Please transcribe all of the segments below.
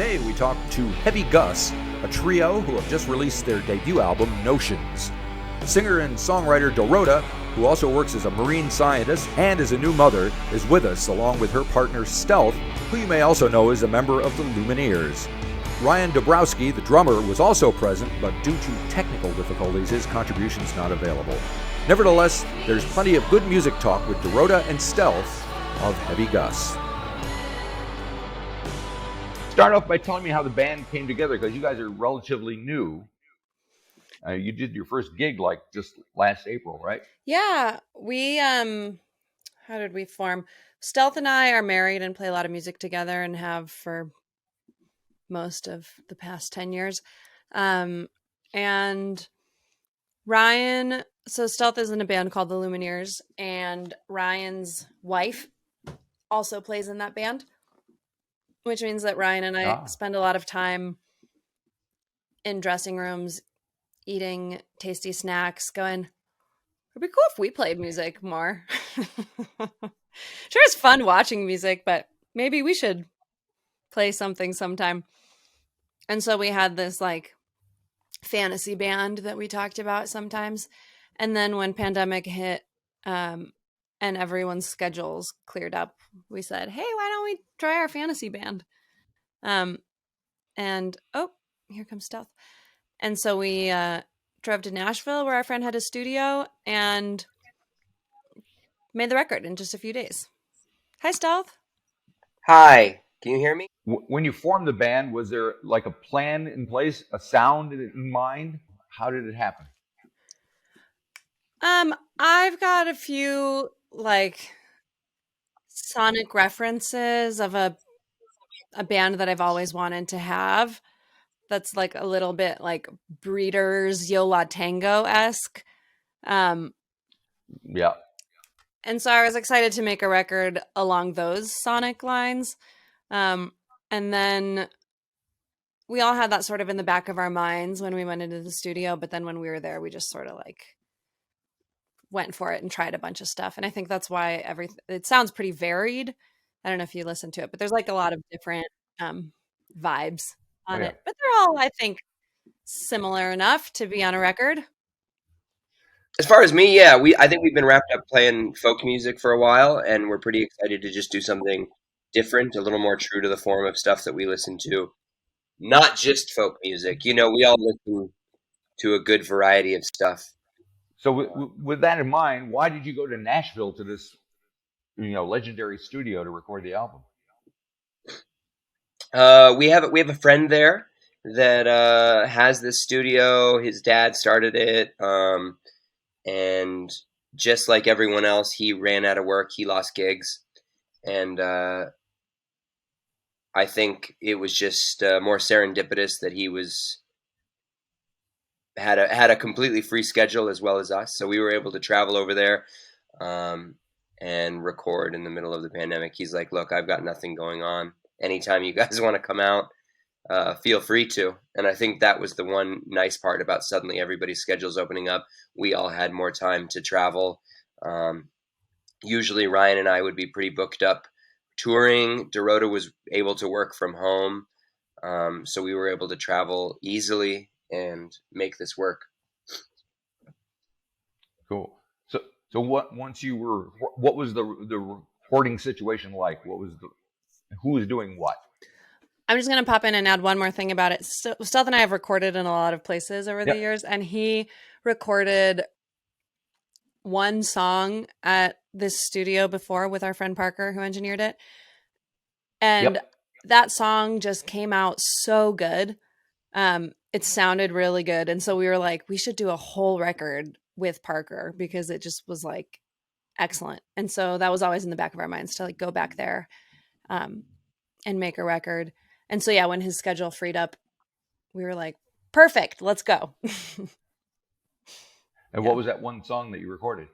Today we talk to Heavy Gus, a trio who have just released their debut album, Notions. Singer and songwriter Dorota, who also works as a marine scientist and as a new mother, is with us along with her partner Stelth, who you may also know as a member of the Lumineers. Ryan Dabrowski, the drummer, was also present, but due to technical difficulties, his contribution is not available. Nevertheless, there's plenty of good music talk with Dorota and Stelth of Heavy Gus. Start off by telling me how the band came together, because you guys are relatively new. You did your first gig like just last April, right? Yeah, we how did we form? Stelth and I are married and play a lot of music together and have for most of the past 10 years. And Ryan, so Stelth is in a band called the Lumineers, and Ryan's wife also plays in that band, which means that Ryan and I spend a lot of time in dressing rooms eating tasty snacks, going, it'd be cool if we played music more. Sure, it's fun watching music, but maybe we should play something sometime. And so we had this like fantasy band that we talked about sometimes. And then when pandemic hit and everyone's schedules cleared up, we said, hey, why don't we try our fantasy band? And oh, here comes Stelth. And so we drove to Nashville where our friend had a studio and made the record in just a few days. Hi, Stelth. Hi, can you hear me? When you formed the band, was there like a plan in place, a sound in mind? How did it happen? I've got a few like sonic references of a band that I've always wanted to have. That's like a little bit like Breeders' Yo La Tango-esque. Yeah. And so I was excited to make a record along those sonic lines. And then we all had that sort of in the back of our minds when we went into the studio. But then when we were there, we just sort of like went for it and tried a bunch of stuff. And I think that's why it sounds pretty varied. I don't know if you listen to it, but there's like a lot of different vibes on it. But they're all, I think, similar enough to be on a record. As far as me, yeah, I think we've been wrapped up playing folk music for a while, and we're pretty excited to just do something different, a little more true to the form of stuff that we listen to. Not just folk music. You know, we all listen to a good variety of stuff. So with that in mind, why did you go to Nashville to this, legendary studio to record the album? We have a friend there that has this studio. His dad started it, and just like everyone else, he ran out of work. He lost gigs, and I think it was just more serendipitous that he had a completely free schedule as well as us, so we were able to travel over there and record in the middle of the pandemic. He's like, look, I've got nothing going on. Anytime you guys want to come out, feel free to. And I think that was the one nice part about suddenly everybody's schedules opening up. We all had more time to travel. Usually Ryan and I would be pretty booked up touring. Dorota was able to work from home, so we were able to travel easily and make this work. Cool. So what was the recording situation like? Who was doing what? I'm just going to pop in and add one more thing about it. Stelth and I have recorded in a lot of places over the years, and he recorded one song at this studio before with our friend Parker, who engineered it. And that song just came out so good. It sounded really good. And so we were like, we should do a whole record with Parker because it just was like excellent. And so that was always in the back of our minds to like go back there and make a record. And so, yeah, when his schedule freed up, we were like, perfect, let's go. And what was that one song that you recorded?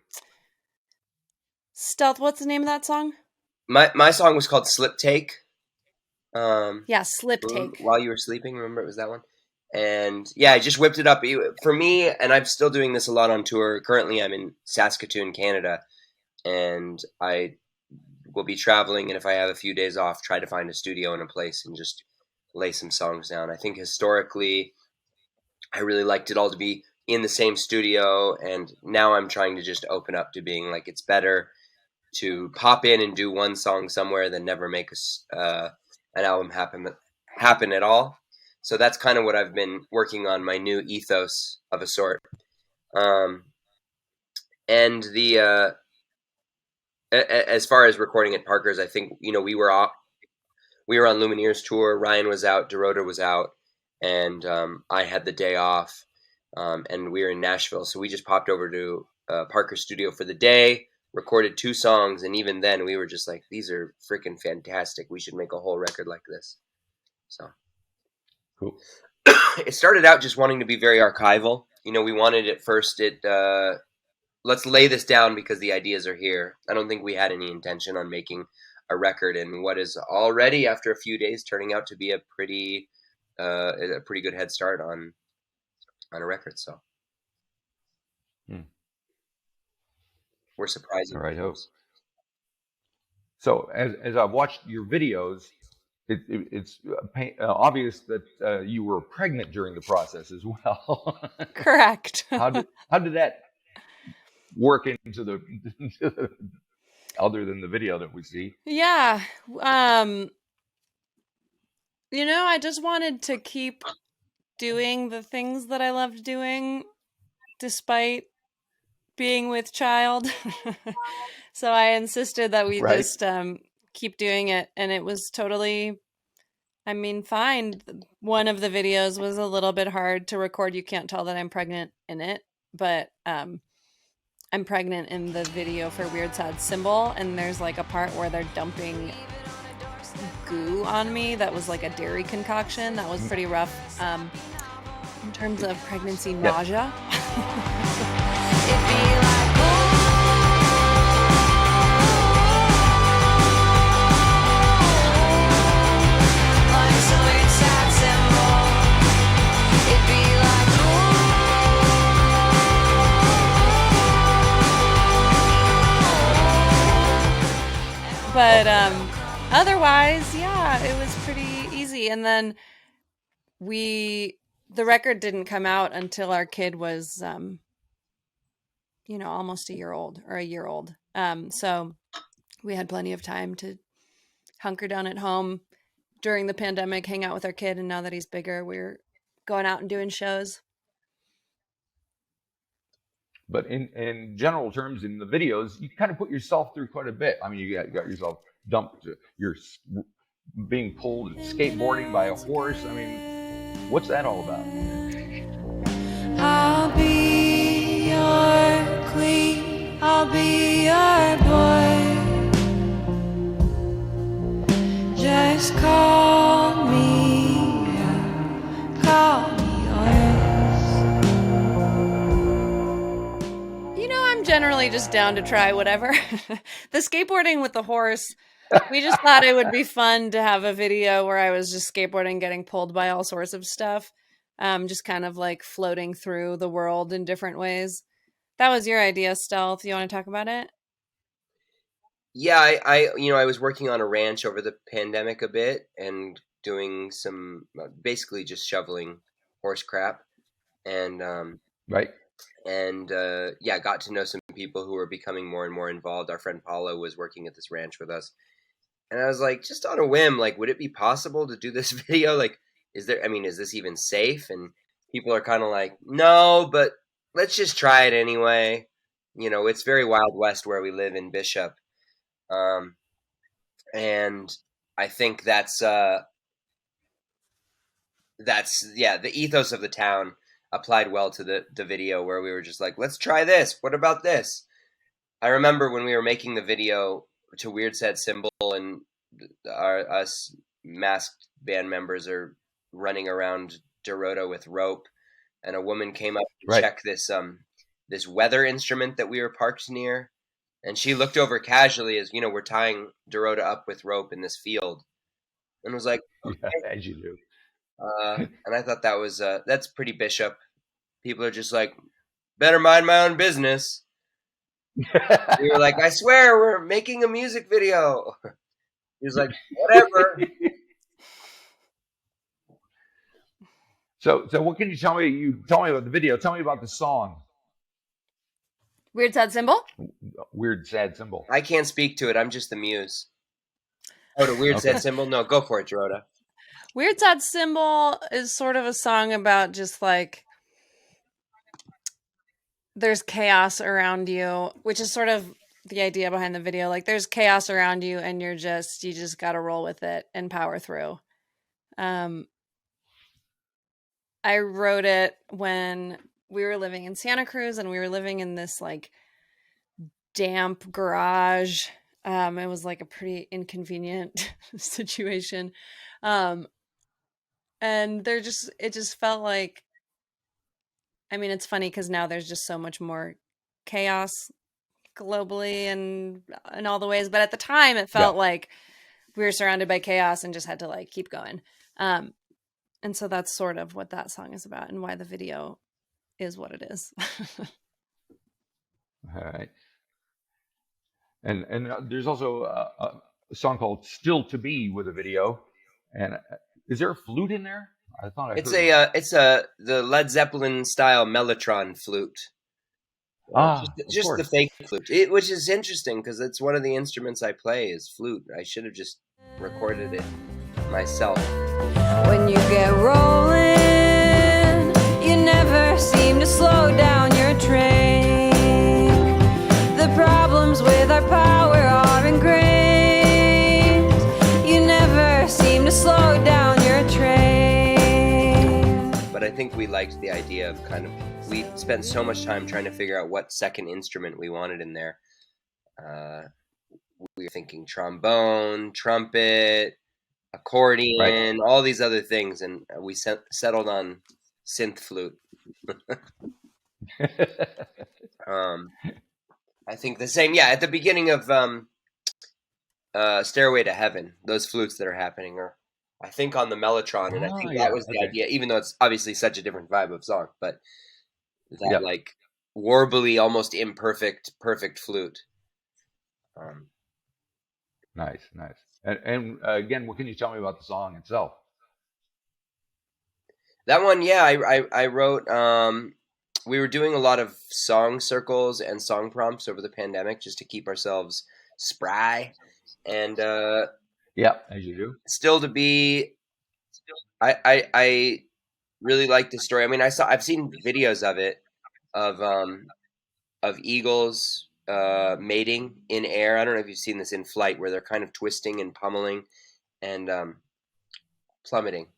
Stelth, what's the name of that song? My song was called Slip Take. Slip Take. While You Were Sleeping, remember it was that one? And yeah, I just whipped it up. For me, and I'm still doing this a lot on tour. Currently, I'm in Saskatoon, Canada, and I will be traveling. And if I have a few days off, try to find a studio and a place and just lay some songs down. I think historically, I really liked it all to be in the same studio, and now I'm trying to just open up to being like, it's better to pop in and do one song somewhere than never make an album happen at all. So that's kind of what I've been working on, my new ethos of a sort. And as far as recording at Parker's, I think, we were on Lumineers tour. Ryan was out, Dorota was out, and I had the day off, and we were in Nashville. So we just popped over to Parker's studio for the day, recorded 2 songs, and even then we were just like, these are freaking fantastic. We should make a whole record like this. So cool. It started out just wanting to be very archival. We wanted at first let's lay this down because the ideas are here. I don't think we had any intention on making a record, and what is already, after a few days, turning out to be a pretty good head start on a record. So we're surprising. All right. So as I've watched your videos, it's obvious that you were pregnant during the process as well. Correct. How did that work into the other than the video that we see? Yeah. I just wanted to keep doing the things that I loved doing despite being with child. So I insisted that we just keep doing it, and it was totally, fine. One of the videos was a little bit hard to record. You can't tell that I'm pregnant in it, but I'm pregnant in the video for Weird Sad Symbol, and there's like a part where they're dumping goo on me that was like a dairy concoction. That was pretty rough in terms of pregnancy nausea. But otherwise, yeah, it was pretty easy. And then the record didn't come out until our kid was, almost a year old. So we had plenty of time to hunker down at home during the pandemic, hang out with our kid. And now that he's bigger, we're going out and doing shows. But in general terms, in the videos, you kind of put yourself through quite a bit. You got yourself dumped. You're being pulled skateboarding by a horse. What's that all about? I'll be your queen. I'll be your boy. Just call me. Call me I'm generally just down to try whatever. The skateboarding with the horse, we just thought it would be fun to have a video where I was just skateboarding, getting pulled by all sorts of stuff. Just kind of like floating through the world in different ways. That was your idea, Stelth. You want to talk about it? Yeah, I was working on a ranch over the pandemic a bit and doing some, basically just shoveling horse crap. And, right. And got to know some people who were becoming more and more involved. Our friend Paula was working at this ranch with us. And I was like, just on a whim, like, would it be possible to do this video? Like, is this even safe? And people are kind of like, no, but let's just try it anyway. It's very Wild West where we live in Bishop. And I think that's the ethos of the town applied well to the video, where we were just like, let's try this. What about this? I remember when we were making the video to Weird Sad Symbol, and us masked band members are running around Dorota with rope, and a woman came up to check this weather instrument that we were parked near, and she looked over casually as we're tying Dorota up with rope in this field, and was like, okay. Yeah, as you do. And I thought that was that's pretty Bishop. People are just like, better mind my own business. We were like, I swear we're making a music video. He was like, whatever. So what can you tell me? You tell me about the video. Tell me about the song. Weird Sad Symbol? Weird Sad Symbol. I can't speak to it. I'm just the muse. Oh, the Weird Sad Symbol? No, go for it, Dorota. Weird Sad Symbol is sort of a song about just like there's chaos around you, which is sort of the idea behind the video. Like there's chaos around you and you just got to roll with it and power through. I wrote it when we were living in Santa Cruz and we were living in this like damp garage. It was like a pretty inconvenient situation. And it just felt like, I mean, it's funny because now there's just so much more chaos globally and in all the ways. But at the time it felt like we were surrounded by chaos and just had to like keep going. And so that's sort of what that song is about and why the video is what it is. All right. And there's also a song called "Still to Be" with a video. And is there a flute in there? I thought I heard it's the Led Zeppelin style mellotron flute. Just the fake flute, which is interesting because it's one of the instruments I play is flute. I should have just recorded it myself. When you get rolling, you never seem to slow down your train. The problems with our power are ingrained. You never seem to slow down your train. But I think we liked the idea of we spent so much time trying to figure out what second instrument we wanted in there. We were thinking trombone, trumpet, accordion, all these other things, and we settled on synth flute. I think the same. Yeah, at the beginning of Stairway to Heaven, those flutes that are happening are, I think, on the mellotron, and I think that was the idea. Even though it's obviously such a different vibe of song, but that like warbly, almost imperfect, perfect flute. Nice. And again, what can you tell me about the song itself? That one, I wrote. We were doing a lot of song circles and song prompts over the pandemic just to keep ourselves spry. And as you do. Still to Be. I really like the story. I mean, I've seen videos of it of eagles mating in air. I don't know if you've seen this in flight, where they're kind of twisting and pummeling and plummeting,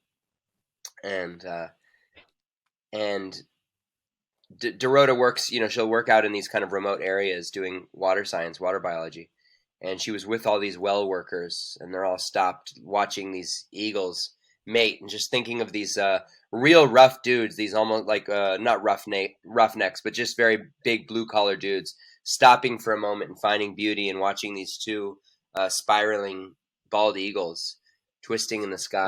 and Dorota works. She'll work out in these kind of remote areas doing water science, water biology, and she was with all these well workers, and they're all stopped watching these eagles mate, and just thinking of these real rough dudes, these almost like not roughnecks, but just very big blue collar dudes, stopping for a moment and finding beauty in watching these two spiraling bald eagles twisting in the sky,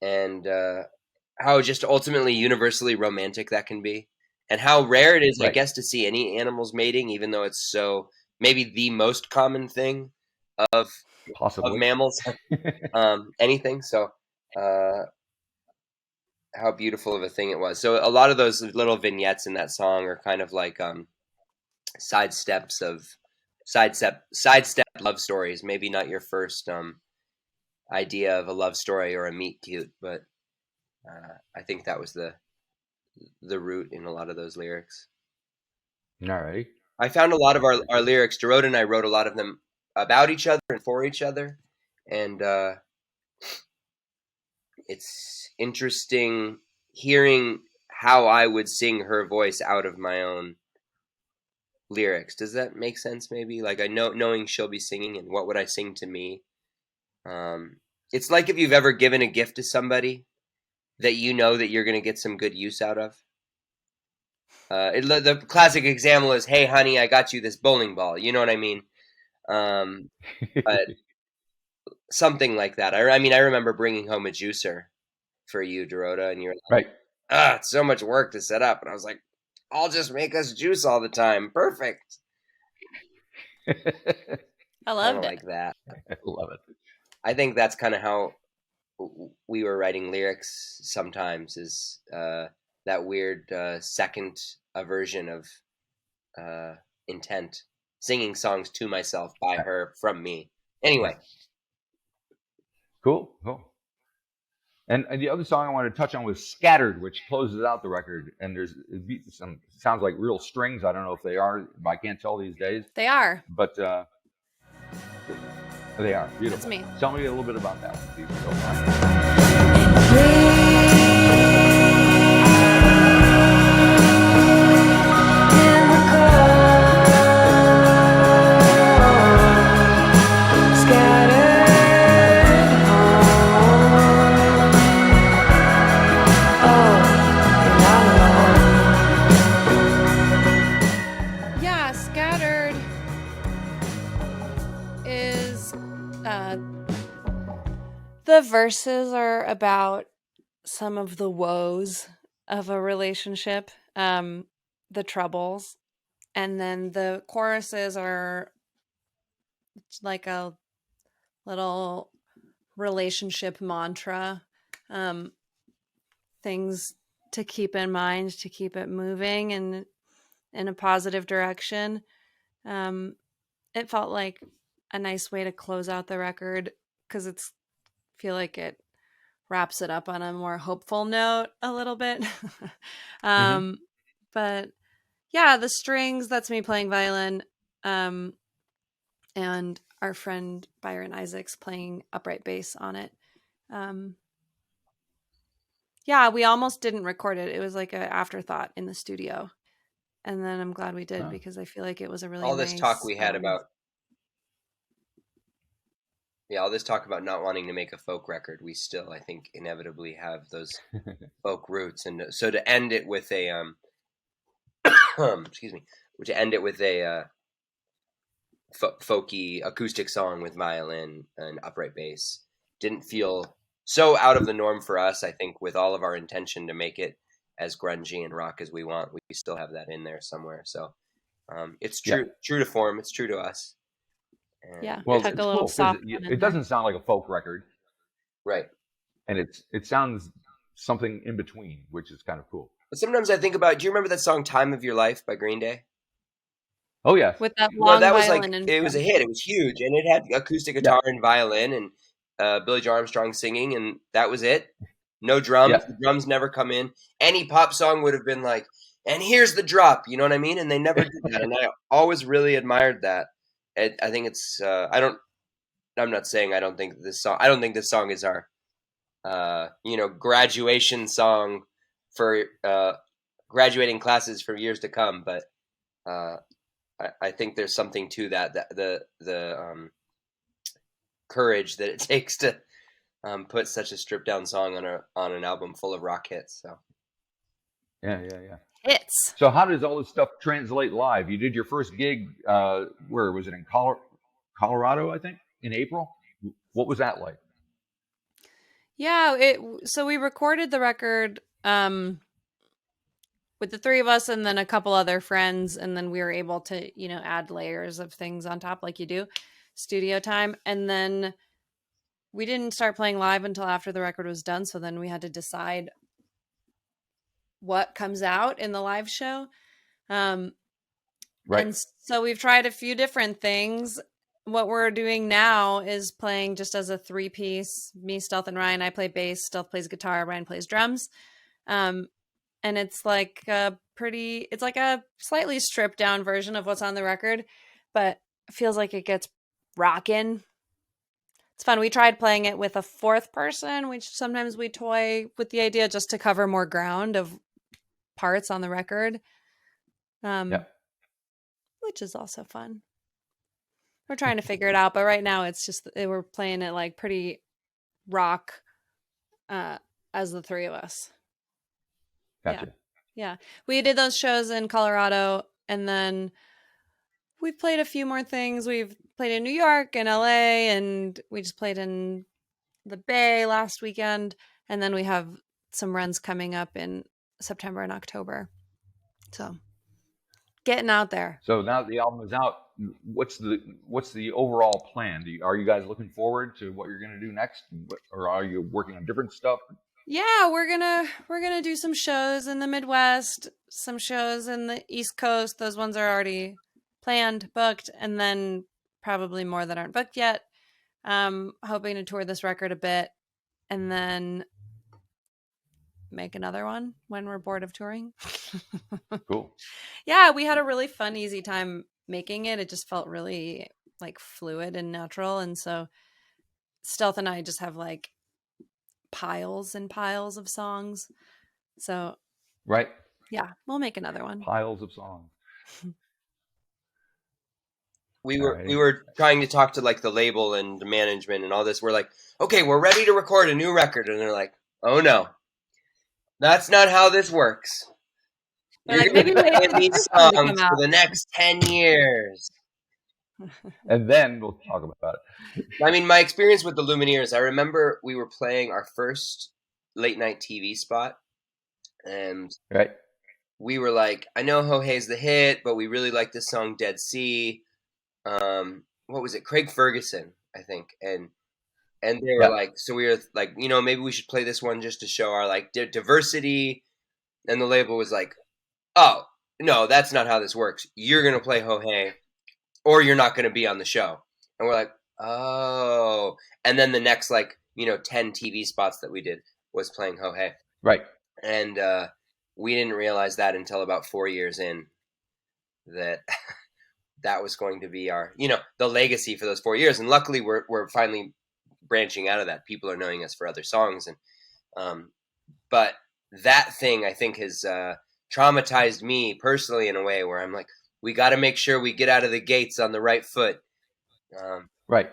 and how just ultimately universally romantic that can be, and how rare it is, I guess, to see any animals mating, even though it's so maybe the most common thing of mammals, anything. So how beautiful of a thing it was. So a lot of those little vignettes in that song are kind of like sidestep love stories. Maybe not your first idea of a love story or a meet cute, but I think that was the root in a lot of those lyrics. All right. I found a lot of our lyrics. Dorota and I wrote a lot of them about each other and for each other, and it's interesting hearing how I would sing her voice out of my own lyrics. Does that make sense? Maybe like knowing she'll be singing, and what would I sing to me? It's like if you've ever given a gift to somebody that you know that you're going to get some good use out of. The classic example is, "Hey, honey, I got you this bowling ball." You know what I mean? But something like that. I mean, I remember bringing home a juicer for you, Dorota, and you're like, it's so much work to set up. And I was like, I'll just make us juice all the time. Perfect. I loved it. Like that. I love it. I think that's kind of how we were writing lyrics sometimes is that weird second version of intent, singing songs to myself by her from me. Anyway. Cool. And the other song I wanted to touch on was Scattered, which closes out the record. And there's some sounds like real strings. I don't know if they are. I can't tell these days. They are. But they are. Beautiful. That's me. Tell me a little bit about that one, if you don't mind. The verses are about some of the woes of a relationship, the troubles, and then the choruses are like a little relationship mantra, things to keep in mind to keep it moving and in a positive direction. It felt like a nice way to close out the record because feel like it wraps it up on a more hopeful note a little bit. But yeah, the strings, that's me playing violin. And our friend Byron Isaacs playing upright bass on it. Yeah, we almost didn't record it. It was like an afterthought in the studio. And then I'm glad we did because I feel like it was a really all this nice, talk we had about all this talk about not wanting to make a folk record, we still, I think, inevitably have those folk roots. And so to end it with a, excuse me, to end it with a folky acoustic song with violin and upright bass didn't feel so out of the norm for us. I think with all of our intention to make it as grungy and rock as we want, we still have that in there somewhere. So it's true to form. It's true to us. Yeah, well, tuck a little cool, soft. it doesn't sound like a folk record, right? And it sounds something in between, which is kind of cool. But sometimes I think about, do you remember that song "Time of Your Life" by Green Day? Oh yeah, with that long that was violin. Like it was a hit. It was huge, and it had acoustic guitar and violin, and Billie Joe Armstrong singing, and that was it. No drums. The drums never come in. Any pop song would have been like, "And here's the drop," you know what I mean? And they never did that, and I always really admired that. I think it's. I'm not saying I don't think this song. I don't think this song is our, graduation song for graduating classes for years to come. But I think there's something to that. The courage that it takes to put such a stripped down song on an album full of rock hits. So. Yeah. Hits. So how does all this stuff translate live? You did your first gig, where was it, in Colorado, I think, in April? What was that like? Yeah, so we recorded the record with the three of us and then a couple other friends, and then we were able to, add layers of things on top like you do, studio time. And then we didn't start playing live until after the record was done, so then we had to decide what comes out in the live show. Right. And so we've tried a few different things. What we're doing now is playing just as a 3-piece, me, Stelth, and Ryan. I play bass, Stelth plays guitar, Ryan plays drums. And it's like it's like a slightly stripped down version of what's on the record, but it feels like it gets rockin'. It's fun. We tried playing it with a fourth person, which sometimes we toy with the idea just to cover more ground of parts on the record, which is also fun. We're trying to figure it out, but right now it's just we're playing it like pretty rock as the three of us. Gotcha. Yeah. We did those shows in Colorado, and then we've played a few more things. We've played in New York and LA, and we just played in the Bay last weekend, and then we have some runs coming up in September and October. So getting out there. So now that the album is out, what's the overall plan? Are you guys looking forward to what you're going to do next, or are you working on different stuff? Yeah, we're gonna do some shows in the Midwest, some shows in the East Coast. Those ones are already planned, booked, and then probably more that aren't booked yet. Hoping to tour this record a bit, and then make another one when we're bored of touring. Cool. Yeah, we had a really fun, easy time making it. It just felt really like fluid and natural, and so Stelth and I just have like piles and piles of songs. So Right. yeah, we'll make another one. Piles of songs. We were trying to talk to like the label and the management and all this. We're like, okay, we're ready to record a new record, and they're like, oh no, that's not how this works. You're Like, going to maybe be wait playing these songs for the next 10 years. And then we'll talk about it. I mean, my experience with the Lumineers, I remember we were playing our first late night TV spot, and Right. we were like, I know Ho Hey's the hit, but we really like this song Dead Sea. What was it? Craig Ferguson, I think. And they were like, so we were like, maybe we should play this one just to show our like diversity. And the label was like, oh, no, that's not how this works. You're going to play Ho Hey, or you're not going to be on the show. And we're like, oh. And then the next 10 TV spots that we did was playing Ho Hey. Right. And we didn't realize that until about 4 years in, that that was going to be our, the legacy for those 4 years. And luckily we're finally branching out of that. People are knowing us for other songs. And but that thing, I think, has traumatized me personally in a way where I'm like, we got to make sure we get out of the gates on the right foot. Right.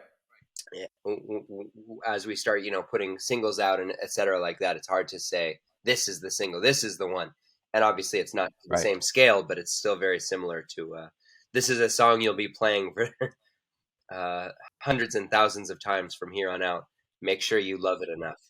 As we start, putting singles out and et cetera like that, it's hard to say, this is the single, this is the one. And obviously it's not the same scale, but it's still very similar to, this is a song you'll be playing for hundreds and thousands of times from here on out. Make sure you love it enough.